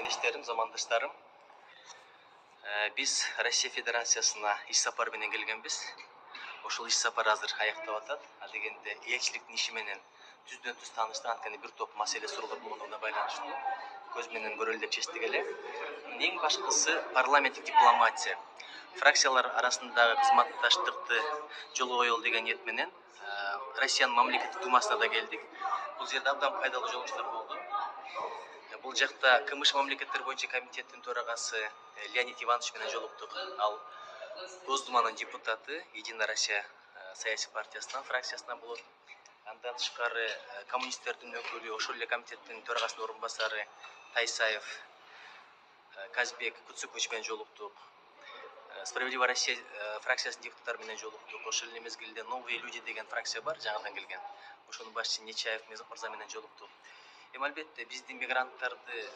Кеңештерим, замандаштарым, биз Россия Федерациясына иш сапар менен келгенбиз. Ошол иш сапар азыр аяктап атат. Дегенде элчиликтин иши менен түздөн-түз тааныштык, анткени бир топ маселе суроолор болгондугуна байланыштуу көз менен көрөлү деп чечтик эле. Эң башкысы парламенттик дипломатия. Фракциялар арасындагы кызматташтыкты жолго коелу деген ниет менен Россиянын мамлекеттик думасына да келдик. Бул жерде абдан пайдалуу жолугуштар болду. Бул жакта КМШ мамлекеттер боюнча комитеттин төрагасы Леонид Иванович менен жолуктук. Ал Госдуманын депутаты, Единая Россия саясий партиясынан, фракциясынан болот. Андан тышкары коммунисттердин өкүлү, ошол эле комитеттин төрагасынын орун басары Тайсаев, Казбек Куцукович менен жолуктук. Справедливая Россия фракциясынын депутаттары менен жолуктук. Ошол эле мезгилде Новые люди деген фракция бар, жаңадан келген. Ошонун башчысы Нечаев мырза менен жолуктук. Албетте биздин мигранттарды